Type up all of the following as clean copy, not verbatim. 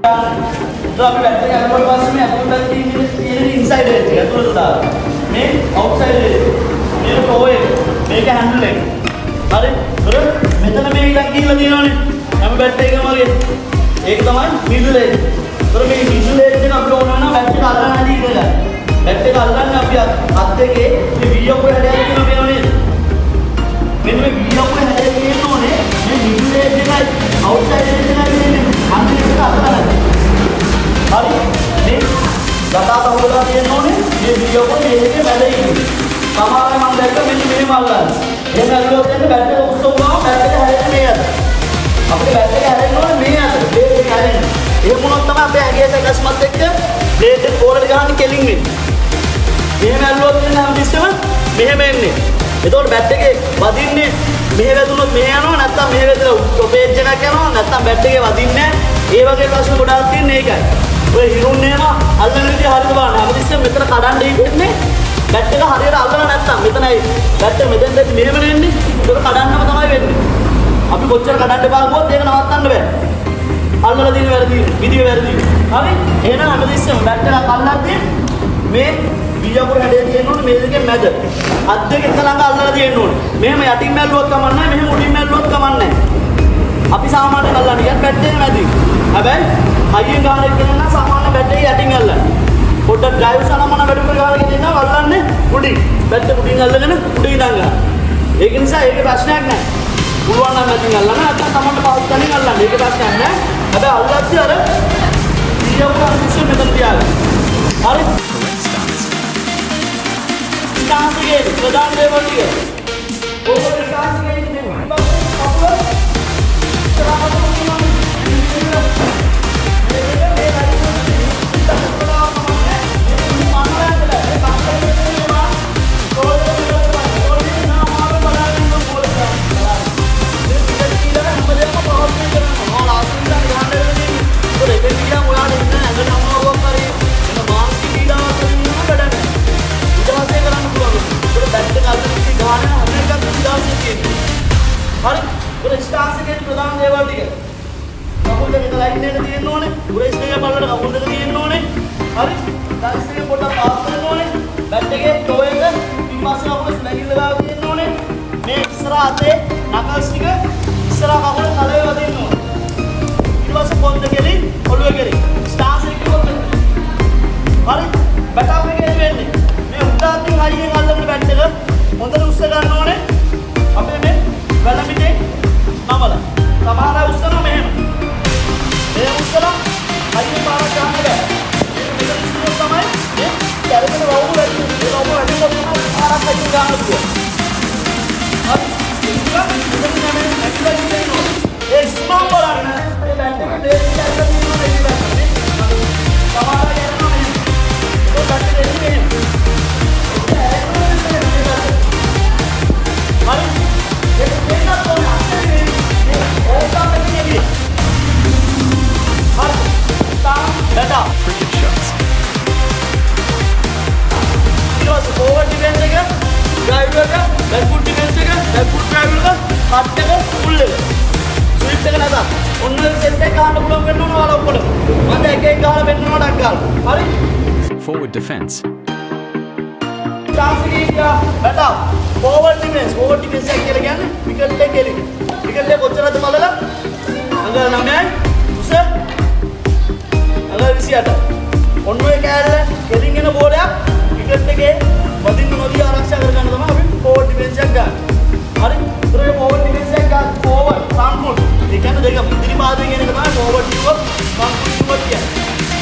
तो අපි බැට් එක අරමුවට පස්සේ මේ අතුරු පැත්තේ තියෙන ඉන්සයිඩ් එජ් එක අතුරට දාලා මේ අවුට්සයිඩ් එජ් මේක ටෝ එක මේක හැන්ඩල් එක හරි ඒතර මෙතන මේ ඉලක්ක ගිහිල්ලා තියෙනවනේ හැම බැට් එකකම වගේ ඒක තමයි මිඩල් එජ් ඒතර මේ මිඩල් එජ් එක අපිට ඕන වෙනවා බැට් එක අල්ලන්න ඇති කියලා බැට් එක අල්ලන්න අපි අත් දෙකේ මේ V ඔප්පු හැඩයක් තියෙනවා මේව නේද මෙන්න මේ V ඔප්පු හැඩය තියෙන්න ඕනේ මේ මිඩල් එජ් එකයි අවුට්සයිඩ් එජ් එකයි මේ හැන්ඩල් එක අල්ලන්න හරි මේ ගතා තවුලා තියෙනෝනේ මේ වීඩියෝ එක මේකේ වැඩ ඉන්නේ සමහරවල් මම දැක්ක මෙන්න මෙහෙම අල්ලන්න එහෙම අල්ලුවොත් එන්න බැට් එක උස්සුවාම බැට් එක හැරෙන්නේ මේ අත අපිට බැට් එක හැරෙන්න ඕනේ මේ අත බ්ලේඩ් එක හැරෙන්නේ එහෙම වුණොත් තමයි අපේ ඇඟේ සැකස්මත් එක්ක බ්ලේඩ් එක පොළට ගහන්න කෙලින් වෙන්නේ එහෙම අල්ලුවොත් එන්න හැමතිස්සෙම මෙහෙම එන්නේ එතකොට බැට් එකේ වදින්නේ මෙහෙ වැදුනොත් මෙහෙ යනවා නැත්නම් මෙහෙ වැදලා ටොප් එජ් එකක් යනවා නැත්නම් බැට් එකේ වදින්නේ නැහැ ඒ වගේ ප්‍රශ්න ගොඩාක් තියෙන ඒකයි ඔය හිරුන්නේ යනවා අල්ලන විදිහ හරියට බලන්න හැමතිස්සෙම මෙතන කඩන්න ඉන්නේ බැට් එක හරියට අල්ලලා නැත්තම් මෙතනයි බැට් එක මෙතෙන් දැන් මෙහෙම නෙන්නේ ඒක කඩන්නම තමයි වෙන්නේ අපි කොච්චර කඩන්න බාගුවොත් ඒක නවත්තන්න බෑ අල්ලලා දින වැරදි විදිය වැරදි හරි එහෙනම් හැමතිස්සෙම බැට් එක අල්ලද්දී මේ වියපුර හැඩය තියෙන්න ඕනේ මේ දෙකෙන් මැද අත් දෙක එක ළඟ අල්ලලා තියෙන්න ඕනේ මෙහෙම යටින් මැල්ලුවොත් කමක් නැහැ මෙහෙම උඩින් මැල්ලුවොත් කමක් නැහැ අපි සාමාන්‍යයෙන් අල්ලන්නේ යත් බැට් එකේ මැදින් හැබැයි අයියෙන් ගහන එක නම් සාමාන්‍ය බැට් එකේ යටින් අල්ලන්නේ පොඩ්ඩක් ඩ්‍රයිව් සනමන වැඩ කර ගහන එක දෙනවා අල්ලන්නේ උඩින් බැට් එක උඩින් අල්ලගෙන උඩින් ඉඳන් ගන්න ඒක නිසා ඒකේ ප්‍රශ්නයක් නැහැ පුළුවන් නම් මැදින් අල්ලන්න නැත්නම් තමන්ට පහසු තැනින් අල්ලන්න ඒකේ ප්‍රශ්නයක් නැහැ හැබැයි අල්ලද්දී අර ඊයවුන විශ්ව මෙතන තියාගන්න හරි ස්ටාන්ස් එකේ ප්‍රධාන දේවල් ටික ඕක ස්ටාන්ස් එකේ ඉන්නේ කපුව හරි ඔය ස්ටාන්ස් එකේ ප්‍රධාන දේවල් ටික කකුල් දෙක ලයින් එක තියෙන්න ඕනේ බ්‍රේස් එකේ බලන්න කකුල් දෙක තියෙන්න ඕනේ හරි ඩයිස් එකේ පොඩ්ඩක් පාස් කරන්න ඕනේ බැට් එකේ ටෝ එක පිටිපස්සේ කකුල ස්ලැගිල්ල ගාව තියෙන්න ඕනේ මේ ඉස්සරහ අතේ නකල්ස් ටික ඉස්සරහ කකුල කලවේ වදින්න ඕනේ ඊට පස්සේ පොත් දෙකේ ඔළුව කෙරේ ස්ටාන්ස් එකේ පොත් හරි බැට් එකේ වෙන්නේ මේ උඩ අතින් හයියෙන් අල්ලන්න බැට් එක හොඳට උස්ස ගන්න ඕනේ අපේ මේ වැලමිටේ නමලා සමහර උස්සන මෙහෙම මේ උස්සලා හයිය පාරක් ගන්න බෑ මේක ඉස්සුවොත් තමයි මේ කැරකෙන වවුව වැඩි ඒ වවුව වැඩිලා තමයි පාරක් හයිය ගන්න පුළුවන් හරි ඒක මෙතන තමයි ඇක්ටිව් වෙන්නේ ඒ ඉස්සුවම බලන්න ඒ බැට් එක දෙක ඇල්ලලා තියෙනවා මේ බැට් එක සමහර අය යනවා මෙහෙම ඒක බැට් එක එන්නේ මෙහෙම හරි Cricket shots. Forward defense එක, drive එක, back foot defense එක, back foot drive එක, cut එක, full එක. sweep එක නැත. ඔන්න set එක ගන්න පුළුවන් වෙන්න ඕන ඔයාලා ඔක්කොම. මම එක එක ගහලා වෙන්නනවා ඩක් ගාලා. හරි? Forward defense. chance එකේ බැටා. forward defense එක කියලා කියන්නේ wicket එක කෙලින්. wicket එක කොච්චරද බලලා? අඟ 9යි. උස අඟ 28. ඔන්න ඔය කෑල්ල කෙලින් එන බෝලයක් විකට් එකේ වදින්න නොදී ආරක්ෂා කරගන්න තමයි අපි ෆෝවර්ඩ් ඩිෆෙන්ස් එක ගන්න. හරි? ඒතර ෆෝවර්ඩ් ඩිෆෙන්ස් එක ගන්න ෆෝවර්ඩ් ෆ්‍රන්ට් ෆුට්. ඒ කියන්නේ දෙක ඉදිරි පාදයෙන් එන එක තමයි ෆෝවර්ඩ් කිව්වොත් ෆ්‍රන්ට් ෆුට් කිව්වොත් කියන්නේ.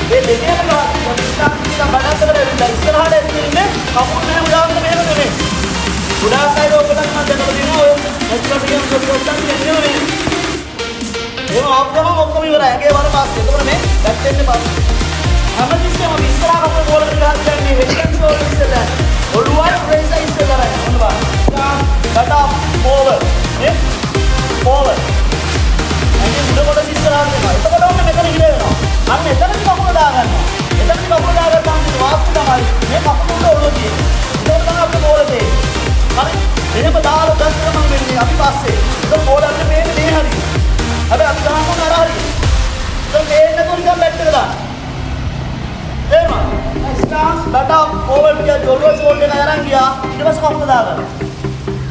මේ දෙකේම ස්ටාර්ට් කියලා බඩත් කරලා ඉඳලා ඉස්සරහට එන්නේ කකුල් මෙහෙම උඩාගෙන මෙහෙම නෙමෙයි. උඩාට අය ඔබට මම දැනලා දෙනවා ඔය එක්ස්ට්‍රා ටිකක් සොටි ඔක්කොම එන්නේ නෙමෙයි. ඒක ආපුවම ඔක්කොම ඉවරයි. ඒකේ වර පාස්. එතකොට මේ බැට් දෙන්නේ පාස්. හැමතිස්සෙම අපි ඉස්සරහ කපුව බෝල එක ගහලා දැන්නේ හෙඩ්කන්ස් බෝල ඉස්සරහ. ඔළුවයි ප්‍රෙස් ඉස්සරහ කරන්නේ. මොන බා. බටා ඕවර්. නේ? ඕවර්. අයියේ මුල කොට ඉස්සරහ කරනවා. එතකොට ඔන්න මෙතන ඉල වෙනවා. අන්න එතනදි කපුව දාගන්නවා. එතනදි කපුව දාගත්තාම වාස්තු තමයි මේ කපුව උඩ ඔළුව තියෙන්නේ. ඒක තමයි අපේ බෝල තියෙන්නේ. හරි? මෙහෙම දාලා දැක්කම වෙන්නේ අපි පස්සේ. ඒක බෝලන්නේ මේ හරියි. අර අත්දාම කරා හරි. දැන් මේක තුනිකම් බැට් forward ගියා ඔළුව ෂෝල්ඩර් එක අරන් ගියා ඊට පස්සේ කකුල දාගන්න.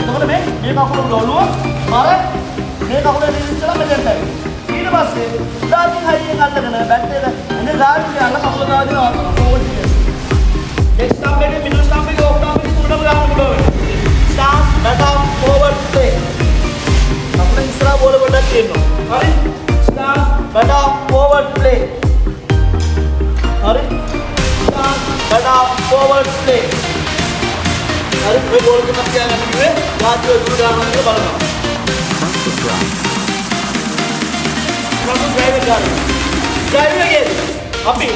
එතකොට මේ කකුල ඔළුව මර මේ කකුල දිවිස්සලා මෙතෙන්ට ඇවිත්. ඊට පස්සේ දාකින් හයියෙන් අල්ලගෙන බැට් එක එනේ දාකින් යන කකුල දාගෙන forward ගියා. next stump එකේ middle stump එකේ off stump එකේ තුනම ගන්න පුළුවන්. start back up forward play. අපේ ඉස්සරහ බෝල ගොඩක් තියෙනවා. හරි? start back up forward play. හරි? start back up forward play. හරි මේ බෝල් තුනක් තියාගන්න කිව්වේ යාත්‍රා දුර ගන්න කියලා බලනවා. Front foot drive. front foot drive එක ගන්න. drive එකේ අපි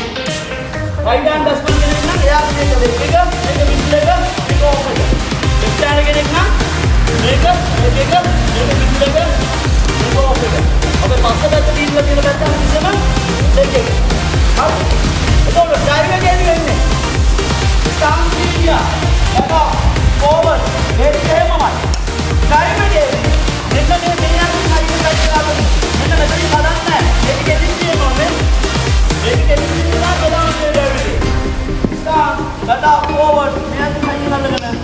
right hand batsman කෙනෙක් නම් එයා මේක දෙක මේක මිඩල් එක මේක ඔෆ් එක. left hand කෙනෙක් නම් මේක මේක මිඩල් එක මේක ඔෆ් එක. අපේ පස්සේ පැත්ත දීලා තියෙන පැත්ත කිසිම දෙක එක. හරි. එතකොට drive එකේ වෙන්නේ stance කියා back up forward මේ තේමමයි. drive එකේ මෙන්න මේ මෙයාට හයිය පැත්ත ගන්න. මෙන්න මෙතනින් බලන්න නැහැ. මේක ගෙඩින් තියෙනවා මේ. මේක ගෙඩින් තියෙනවා බලන්න drive එකේ. stance back up forward මෙයාට හයිය ගන්නගෙන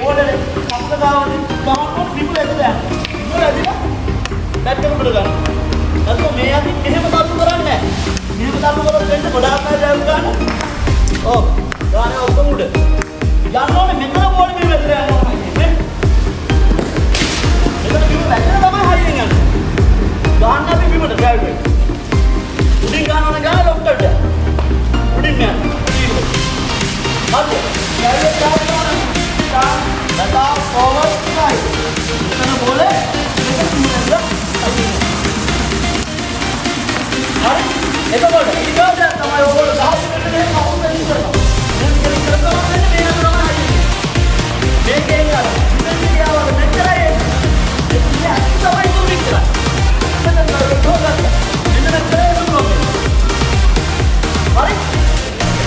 ඕඩරේ කප්ප ගාවනේ ගමන් විපුල එකට යනවා. විපුල ඇදිලා බැට් එක උඩ ගන්න. නැත්නම් මේ අතින් මෙහෙම තල්ලු කරන්නේ නැහැ. මෙහෙම තල්ලු කරොත් වෙන්න ගොඩාක් අය drive ගන්න. ඔව්. ගානේ ඔක්කොම උඩ. යන්න ඕනේ මෙතන බෝල් මේ වෙලට යනවා නේ. මෙතන බිම වැටෙන තමයි හරියෙන් යන්නේ. ගහන්න අපි බිමට drive එක. උඩින් ගන්නවන ගාන ලොෆ්ට් එකට. උඩින් යන්න. හරි. drive එක ගන්නවා. back up forward drive. මෙතන බෝලේ මෙතන තුනක් අයින්. හරි. එතකොට ඊගොඩ තමයි ඕගොල්ලෝ 10 මිනිත්තු දෙකක් අවුල් වෙනවා. මේකේ කරනවා මෙන්න මේ අතරම හරියි. මේකේ යනවා. මෙතන ගියාම මෙච්චරයි. ඉතින් තමයි දුරින් කරා. මෙතන ගොඩක් මෙන්න මෙච්චරයි දුරුම. හරි.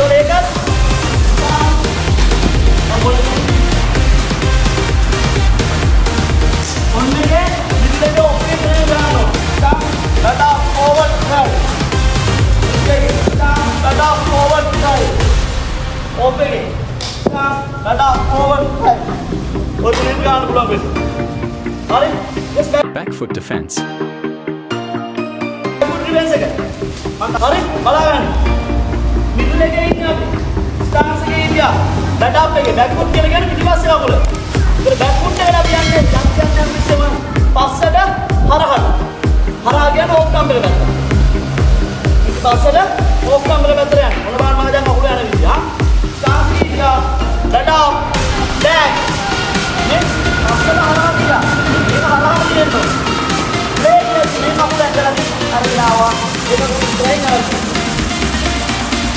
ඒක ඒකත් ඔන්නගේ මිඩල් ඔෆේ ගන්නවා. start back up forward drive. start back up forward drive. Off එකේ start back up forward drive. ඔය තුනෙන් ගන්න පුළුවන් වෙයි. හරි? just Back foot defense. Reverse එක. හරි? බලාගන්න. මිඩල් එකේ ඉන්න අපි. stance එකේ ඉන්දියා. back up එකේ back foot කියලා කියන්නේ පිටිපස්සේ කකුල. ඒක back foot එකට අපි යන්නේ යම් විශ්සම පස්සට හරහට. හරහා කියන්නේ ඕෆ් කම්බල පැත්ත. ඊට පස්සට ඕෆ් කම්බල පැත්තට යන්න. මොන බාන මම දැන් අකුල යන විදිහ. stance India. back up back. මේ පස්සට හරහා ගියා. මේක හරහා තියෙනවා. මේ කකුල ඇදලා අර ගියාවා. ඒක ට්‍රයි කරලා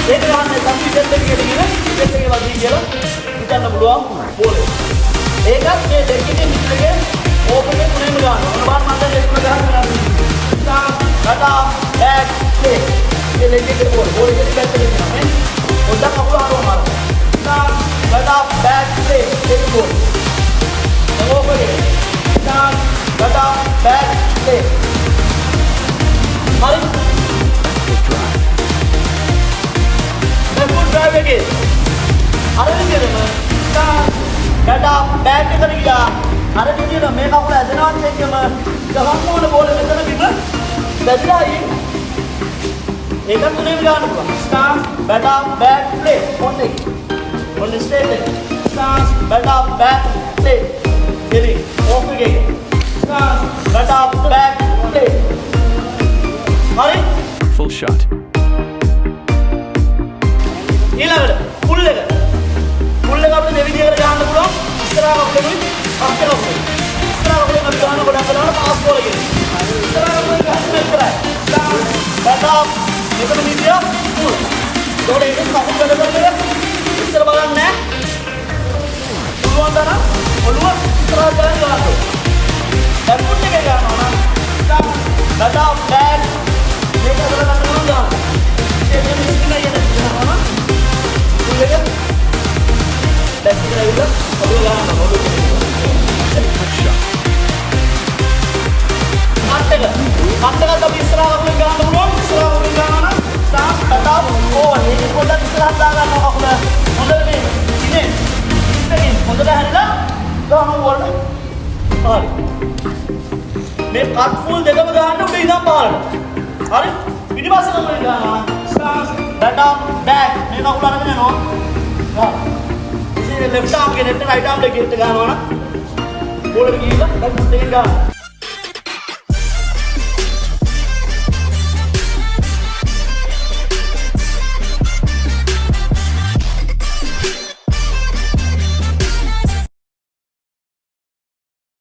ඒක ගන්න කම්පියුටර් එකේ ගිහින් ටිකට් එකේ වදී කියලා හිතන්න පුළුවන් බෝලේ. ඒකත් මේ දෙකේ මිඩලේ ඕපන් එකේ තුනේම ගන්නවා. මොන බාර මම දැන් දෙකම ගහන්න start back back play. මේ දෙකේ බෝල් එකේ පැත්තට යනවා නේ. පොඩ්ඩක් අකුල හරවම මාරු. start back back play. ඒක බෝල්. ඕපන් එකේ start back back play. හරි. full drive එකේ අර විදිහටම start back up back එකට ගියා. අර විදිහට මේ කකුල ඇදෙනවත් එක්කම ගහන්න ඕන බෝල මෙතන බිම වැදිලා අයින්. ඒක තුනේම ගන්න පුළුවන්. start back up back play. ඔන්න ස්ටේට් එක. start back up back play. එලි ඔෆ් එකේ start back up back play. හරි? Full shot. ඊළඟට පුල් එක අපිට දෙවිදිහකට ගන්න පුළුවන්. ඉස්සරහා කකුලෙයි පස්සේ කකුලෙයි. ඉස්සරහා කකුලෙන් අපි ගන්න ගොඩක් කරනවා පාස් බෝල එකේ. ඉස්සරහා කකුලෙන් ගන්න මෙච්චරයි. back up මෙතන නිදියා පුල්. ඒකට ඒක කකුල් වලට ඉස්සර බලන්නේ පුළුවන් තරම් ඔළුව ඉස්සරහා ගන්න. back foot එකේ ගන්නවා නම් back up back මේක අතර ගන්න පුළුවන්. ඒක මිස්කිනා යනවා. Touch shot. මත්තක අපි ඉස්සරහට කකුල ගන්න පුළුවන්. ඉස්සරහට කකුල ගන්නවා නම් start back up over. මේක පොඩ්ඩක් ඉස්සරහට දා ගන්නවා කකුල. මොන හොඳට මේ ඉන්නේ ඉන්නකින් හොඳට හැරිලා දානවා වලට. හරි. මේ කට් ෆුල් දෙකම ගන්න උඩ ඉඳන් පහළට. හරි. පිටිපස්සට මොකද ගන්නවා? ස්ටාන්ස්, බැට් ආම්, බෑක්. මේ කකුල අරගෙන යනවා. හා. ඉතින් ලෙෆ්ට් ආම් එකේ නෙට් රයිට් ආම් එකේ ගෙට් ගන්නවා නම් බෝලට ගිහිල්ලා බැට් ෆුට් එකෙන් ගන්න.